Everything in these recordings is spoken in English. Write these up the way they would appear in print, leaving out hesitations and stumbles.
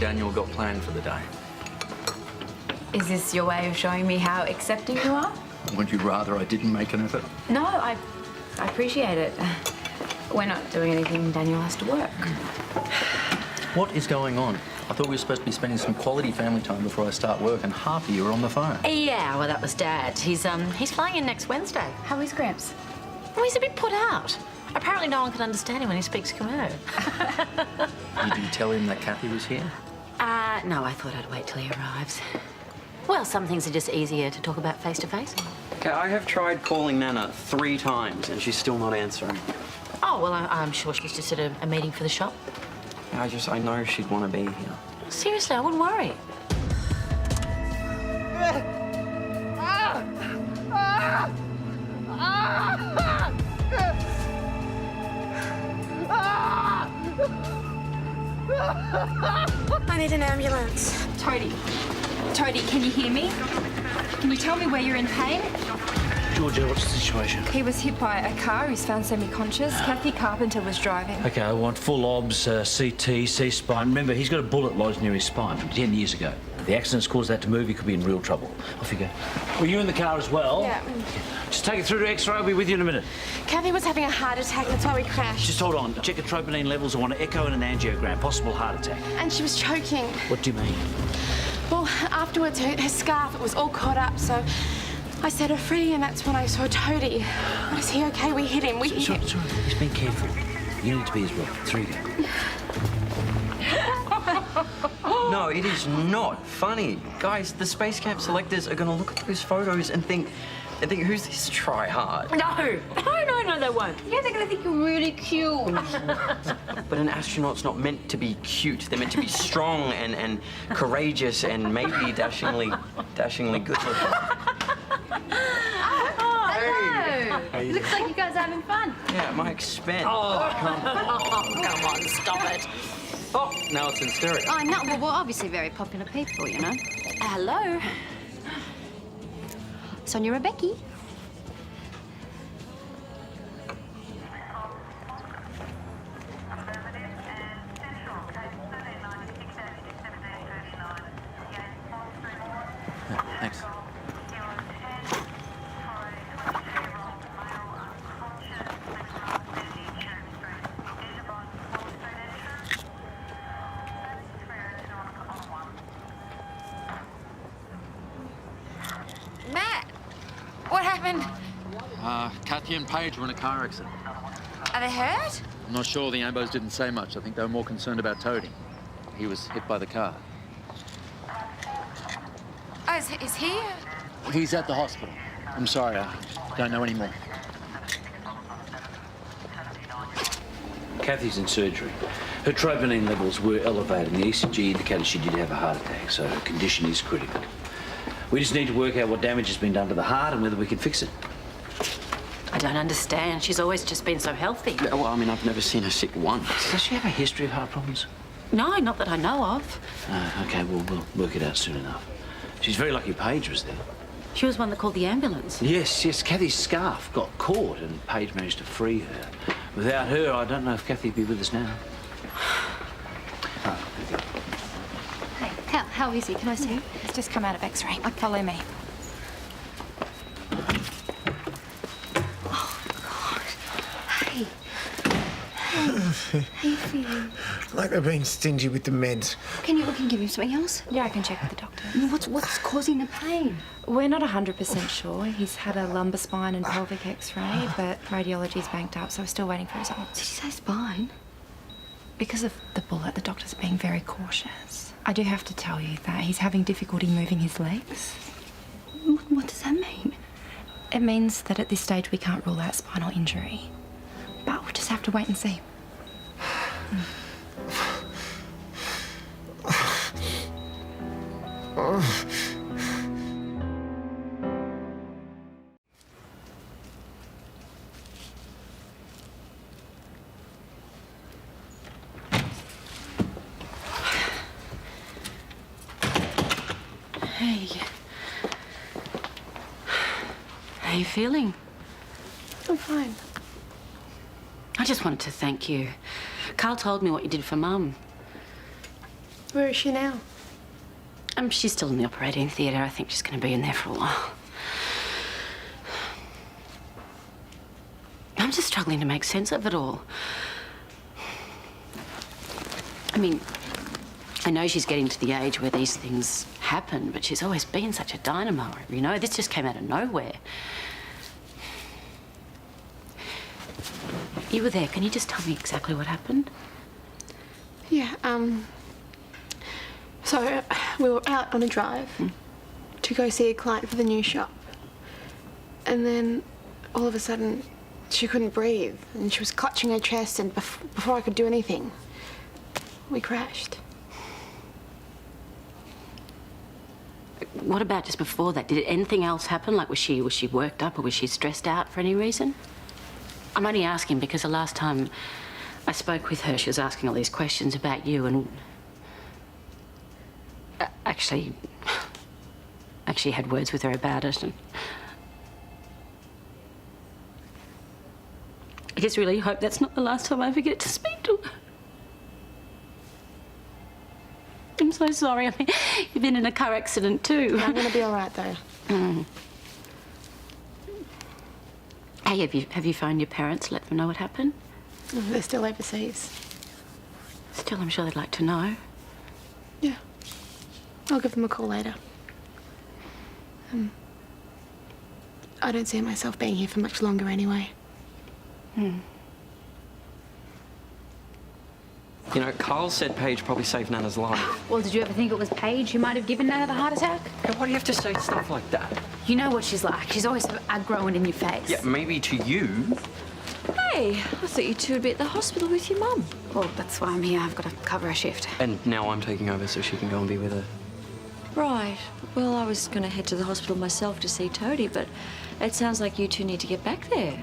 Daniel got planned for the day. Is this your way of showing me how accepting you are? Would you rather I didn't make an effort? No, I appreciate it. We're not doing anything. Daniel has to work. What is going on? I thought we were supposed to be spending some quality family time before I start work, and half of you are on the phone. Yeah, well, that was Dad. He's flying in next Wednesday. How is Gramps? Well, he's a bit put out. Apparently no one can understand him when he speaks Khmer. Did you tell him that Kathy was here? No, I thought I'd wait till he arrives. Well, some things are just easier to talk about face to face. Okay, I have tried calling Nana 3 times and she's still not answering. Oh, well, I'm sure she's just at a meeting for the shop. I know she'd want to be here. Seriously, I wouldn't worry. I need an ambulance. Toadie, can you hear me? Can you tell me where you're in pain? Georgia, what's the situation? He was hit by a car. He's found semi-conscious. Kathy Carpenter was driving. Okay, I want full obs, CT, C-spine. Remember, he's got a bullet lodged near his spine from 10 years ago. If the accident's caused that to move, he could be in real trouble. Off you go. Well, you're in the car as well? Yeah. Just take it through to X-ray. I'll be with you in a minute. Kathy was having a heart attack. That's why we crashed. Just hold on. Check the troponin levels. I want an echo and an angiogram. Possible heart attack. And she was choking. What do you mean? Well, afterwards, her scarf, it was all caught up, so I set her free, and that's when I saw Toadie. But is he okay? We hit him. We hit him. Sorry. He's been careful. You need to be as well. Through you go. No, it is not funny. Guys, the Space Camp selectors are going to look at those photos and think, who's this try-hard? No, they won't. Yeah, they're going to think you're really cute. But an astronaut's not meant to be cute. They're meant to be strong and courageous and maybe dashingly good looking. Hey. Looks like you guys are having fun. Yeah, at my expense. Oh, come on, stop it. Oh, now it's in stereo. Oh, no, well, we're obviously very popular people, you know. Hello. Sonya, Rebecchi. Thanks. Matt, what happened? Kathy and Paige were in a car accident. Are they hurt? I'm not sure. The ambos didn't say much. I think they were more concerned about Toadie. He was hit by the car. Oh, is he? He's at the hospital. I'm sorry, I don't know any more. Kathy's in surgery. Her troponin levels were elevated, and the ECG indicated she did have a heart attack, so her condition is critical. We just need to work out what damage has been done to the heart and whether we can fix it. I don't understand. She's always just been so healthy. Yeah, well, I mean, I've never seen her sick once. Does she have a history of heart problems? No, not that I know of. Okay, we'll work it out soon enough. She's very lucky Paige was there. She was one that called the ambulance. Yes. Kathy's scarf got caught and Paige managed to free her. Without her, I don't know if Kathy'd be with us now. Hey, how is he? Can I see? He's just come out of X-ray. Follow me. Oh, God. Hey. How you feeling? Like they've been stingy with the meds. Can you look and give him something else? Yeah, I can check with the doctor. What's causing the pain? We're not 100% sure. He's had a lumbar spine and pelvic X-ray, but radiology's banked up, so we're still waiting for results. Did you say spine? Because of the bullet, the doctors are being very cautious. I do have to tell you that he's having difficulty moving his legs. What does that mean? It means that at this stage we can't rule out spinal injury. But we'll just have to wait and see. Hey. How are you feeling? I'm fine. I just wanted to thank you. Karl told me what you did for Mum. Where is she now? She's still in the operating theatre. I think she's going to be in there for a while. I'm just struggling to make sense of it all. I mean, I know she's getting to the age where these things happen, but she's always been such a dynamo, you know? This just came out of nowhere. You were there. Can you just tell me exactly what happened? Yeah, so we were out on a drive to go see a client for the new shop. And then all of a sudden, she couldn't breathe and she was clutching her chest, and before I could do anything, we crashed. What about just before that? Did anything else happen? Like, was she worked up or was she stressed out for any reason? I'm only asking because the last time I spoke with her, she was asking all these questions about you, and actually had words with her about it. And I just really hope that's not the last time I ever get to speak to her. I'm so sorry. I mean, you've been in a car accident too. I'm gonna be all right though. Hey, have you phoned your parents to let them know what happened? They're still overseas. Still, I'm sure they'd like to know. Yeah. I'll give them a call later. I don't see myself being here for much longer anyway. You know, Karl said Paige probably saved Nana's life. Well, did you ever think it was Paige who might have given Nana the heart attack? Yeah, why do you have to say stuff like that? You know what she's like. She's always so aggro and in your face. Yeah, maybe to you. Hey, I thought you two would be at the hospital with your mum. Well, that's why I'm here. I've got to cover a shift. And now I'm taking over so she can go and be with her. Right. Well, I was going to head to the hospital myself to see Toadie, but it sounds like you two need to get back there.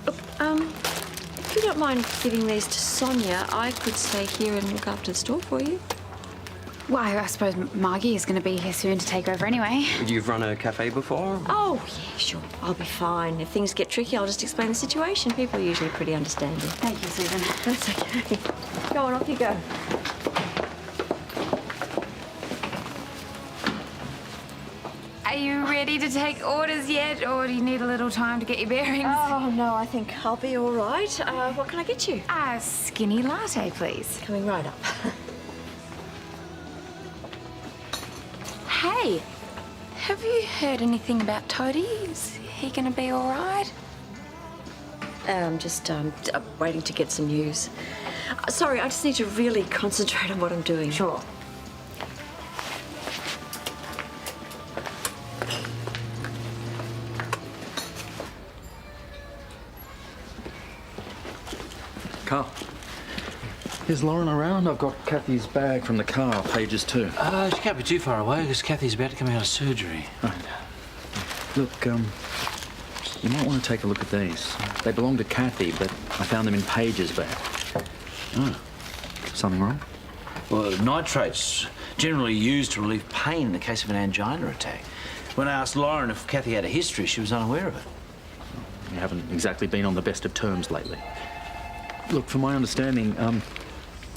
Look, if you don't mind giving these to Sonya, I could stay here and look after the store for you. Why, I suppose Margie is going to be here soon to take over anyway. You've run a cafe before? Oh, yeah, sure. I'll be fine. If things get tricky, I'll just explain the situation. People are usually pretty understanding. Thank you, Susan. That's okay. Go on, off you go. Are you ready to take orders yet, or do you need a little time to get your bearings? Oh, no, I think I'll be all right. What can I get you? A skinny latte, please. Coming right up. Hey, have you heard anything about Toadie? Is he going to be all right? Just waiting to get some news. Sorry, I just need to really concentrate on what I'm doing. Sure. Karl, is Lauren around? I've got Kathy's bag from the car, Paige's too. She can't be too far away because Kathy's about to come out of surgery. Right. Look, you might want to take a look at these. They belong to Kathy, but I found them in Paige's bag. Oh. Something wrong? Well, nitrate's generally used to relieve pain in the case of an angina attack. When I asked Lauren if Kathy had a history, she was unaware of it. You haven't exactly been on the best of terms lately. Look, from my understanding,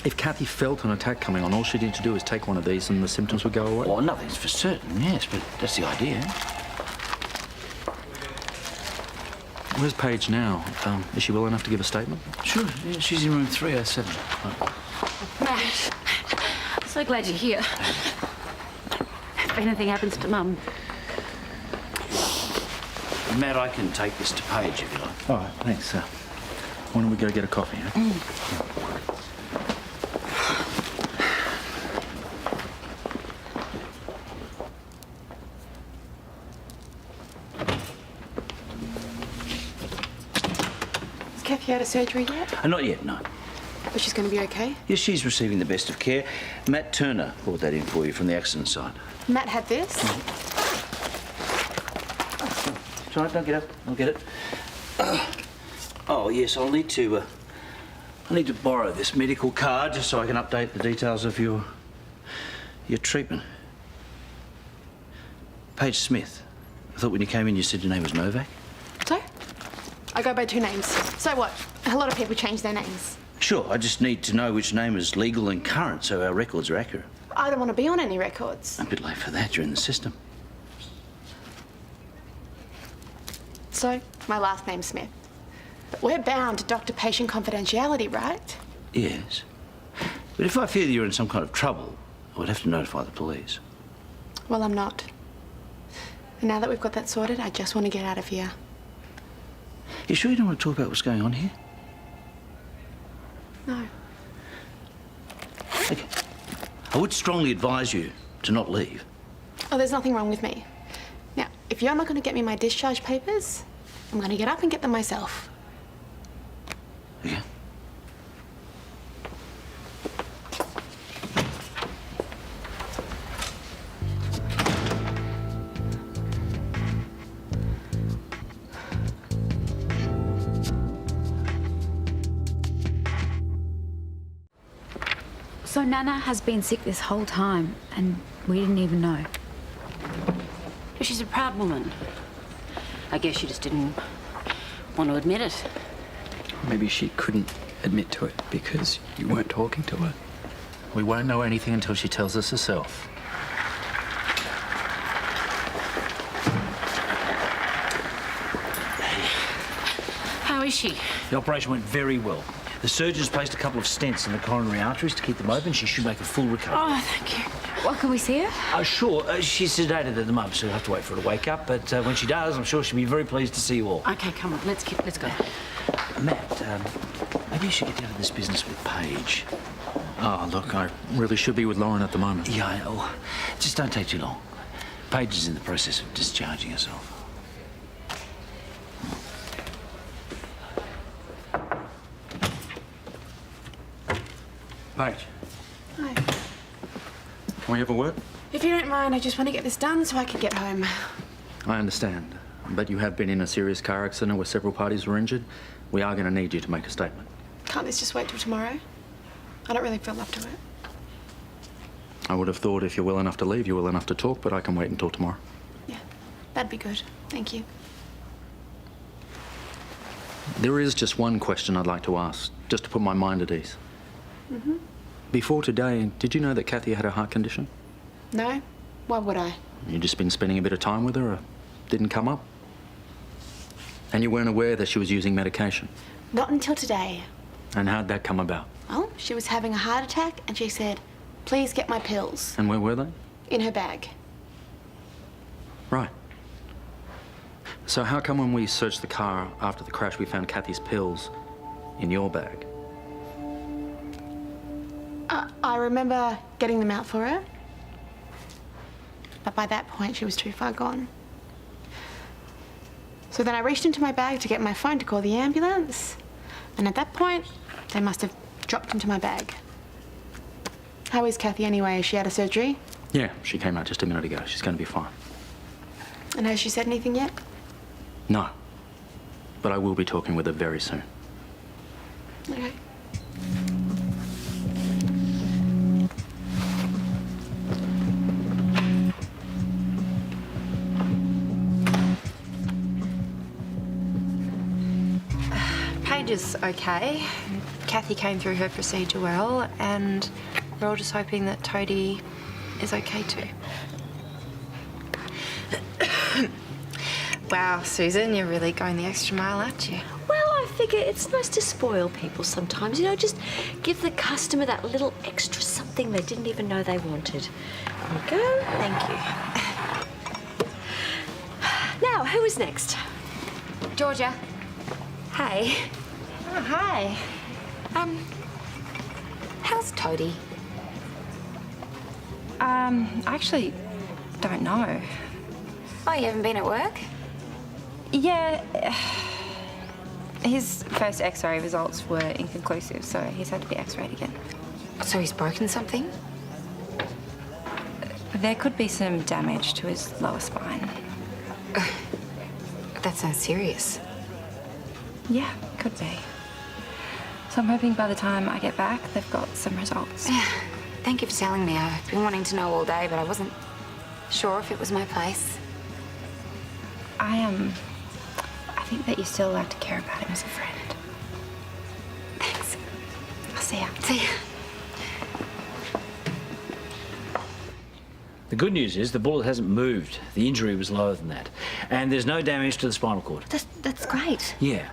if Kathy felt an attack coming on, all she needed to do is take one of these and the symptoms would go away. Well, nothing's for certain, yes, but that's the idea. Where's Paige now? Is she well enough to give a statement? Sure, yeah, she's in room 307. Matt, I'm so glad you're here. If anything happens to Mum. Matt, I can take this to Paige if you like. All right, thanks. Why don't we go get a coffee, eh? Has Kathy had a surgery yet? Not yet, no. But she's going to be okay? Yes, she's receiving the best of care. Matt Turner brought that in for you from the accident site. Matt had this? It's all right, don't get up. I'll get it. Oh, yes, I'll need to borrow this medical card just so I can update the details of your treatment. Paige Smith. I thought when you came in you said your name was Novak. So? I go by two names. So what? A lot of people change their names. Sure, I just need to know which name is legal and current so our records are accurate. I don't want to be on any records. A bit late for that. You're in the system. So, my last name's Smith. But we're bound to doctor-patient confidentiality, right? Yes. But if I fear that you're in some kind of trouble, I would have to notify the police. Well, I'm not. And now that we've got that sorted, I just want to get out of here. You sure you don't want to talk about what's going on here? No. Okay. I would strongly advise you to not leave. Oh, there's nothing wrong with me. Now, if you're not going to get me my discharge papers, I'm going to get up and get them myself. Okay. So Nana has been sick this whole time, and we didn't even know. She's a proud woman. I guess she just didn't want to admit it. Maybe she couldn't admit to it because you weren't talking to her. We won't know anything until she tells us herself. How is she? The operation went very well. The surgeons placed a couple of stents in the coronary arteries to keep them open. She should make a full recovery. Oh, thank you. Well, can we see her? Sure. She's sedated at the moment, so you'll have to wait for her to wake up. But when she does, I'm sure she'll be very pleased to see you all. Okay, come on, let's go. Matt, maybe you should get down to this business with Paige. Oh, look, I really should be with Lauren at the moment. Yeah, just don't take too long. Paige is in the process of discharging herself. Paige, Hi. can we have a word? If you don't mind, I just want to get this done so I can get home. I understand, but you have been in a serious car accident where several parties were injured. We are going to need you to make a statement. Can't this just wait till tomorrow? I don't really feel up to it. I would have thought if you're well enough to leave, you're well enough to talk, but I can wait until tomorrow. Yeah, that'd be good. Thank you. There is just one question I'd like to ask, just to put my mind at ease. Mm-hmm. Before today, did you know that Kathy had a heart condition? No? Why would I? You just been spending a bit of time with her, or didn't come up? And you weren't aware that she was using medication? Not until today. And how'd that come about? Well, she was having a heart attack and she said, please get my pills. And where were they? In her bag. Right. So how come when we searched the car after the crash we found Kathy's pills in your bag? I remember getting them out for her. But by that point, she was too far gone. So then I reached into my bag to get my phone to call the ambulance. And at that point, they must have dropped into my bag. How is Kathy anyway? Has she had a surgery? Yeah, she came out just a minute ago. She's going to be fine. And has she said anything yet? No. But I will be talking with her very soon. Okay. Paige is okay. Kathy came through her procedure well, and we're all just hoping that Toadie is okay too. Wow, Susan, you're really going the extra mile, aren't you? Well, I figure it's nice to spoil people sometimes, you know, just give the customer that little extra something they didn't even know they wanted. There you go. Thank you. Now, who is next? Georgia. Hey. Oh, hi. How's Toadie? I actually don't know. Oh, you haven't been at work? Yeah, his first X-ray results were inconclusive, so he's had to be X-rayed again. So he's broken something? There could be some damage to his lower spine. That sounds serious. Yeah, could be. So I'm hoping by the time I get back, they've got some results. Yeah. Thank you for telling me. I've been wanting to know all day, but I wasn't sure if it was my place. I think that you're still allowed to care about him as a friend. Thanks. I'll see ya. See ya. The good news is the bullet hasn't moved. The injury was lower than that. And there's no damage to the spinal cord. That's great. Yeah.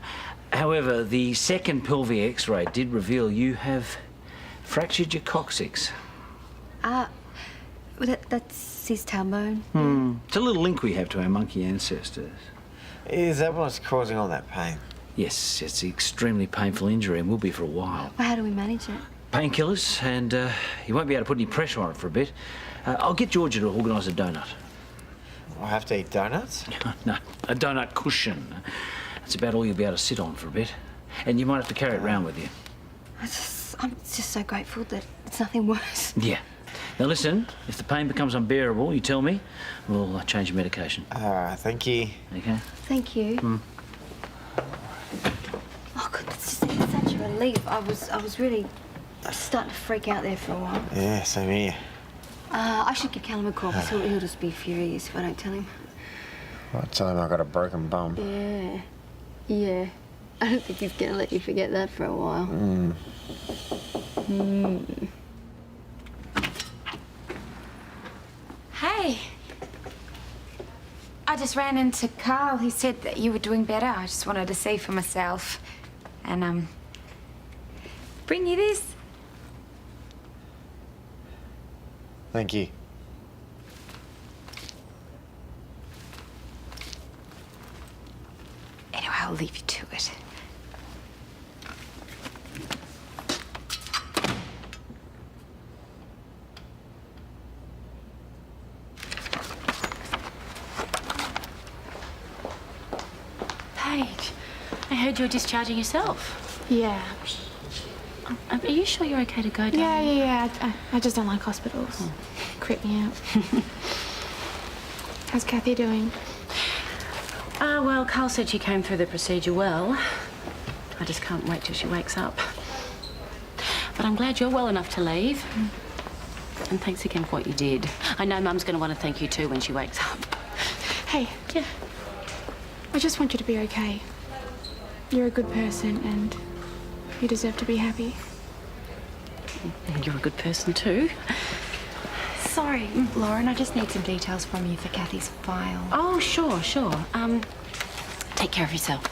However, the second pelvic X-ray did reveal you have fractured your coccyx. Well, that's his tailbone. It's a little link we have to our monkey ancestors. Is that what's causing all that pain? Yes, it's an extremely painful injury and will be for a while. Well, how do we manage it? Painkillers, and you won't be able to put any pressure on it for a bit. I'll get Georgia to organise a donut. I have to eat donuts? No, a donut cushion. That's about all you'll be able to sit on for a bit. And you might have to carry it round with you. I'm just so grateful that it's nothing worse. Yeah. Now listen, if the pain becomes unbearable, you tell me, we'll change your medication. Thank you. Okay? Thank you. Oh, God, it's such a relief. I was really starting to freak out there for a while. Yeah, same here. I should give Callum a call because he'll just be furious if I don't tell him. I'll tell him I got a broken bum. Yeah. I don't think he's going to let you forget that for a while. Hey. I just ran into Karl. He said that you were doing better. I just wanted to see for myself. And, bring you this. Thank you. Anyway, I'll leave you to it. Paige, I heard you were discharging yourself. Yeah. Are you sure you're okay to go down? Yeah. I just don't like hospitals. Creep me out. How's Kathy doing? Well, Karl said she came through the procedure well. I just can't wait till she wakes up. But I'm glad you're well enough to leave. And thanks again for what you did. I know Mum's going to want to thank you too when she wakes up. Hey. Yeah. I just want you to be okay. You're a good person and you deserve to be happy. And you're a good person too. Sorry, Lauren, I just need some details from you for Kathy's file. Oh, sure. Take care of yourself.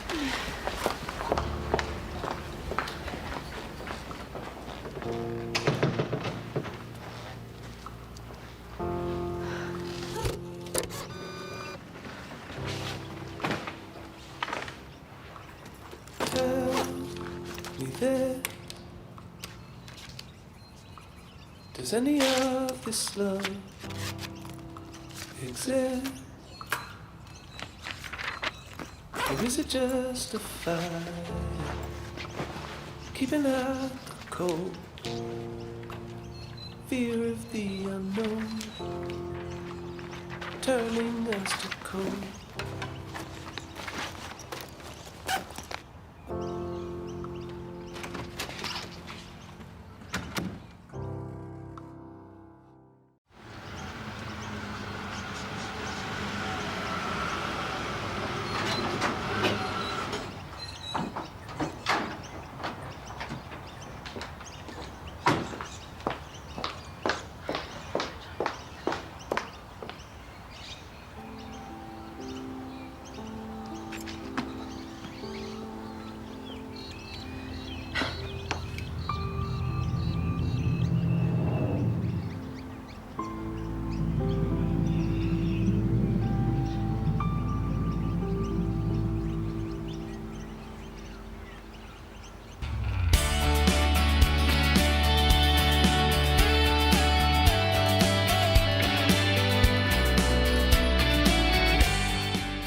Does any of this love exist? Or is it just a fire keeping out the cold? Fear of the unknown turning us to cold.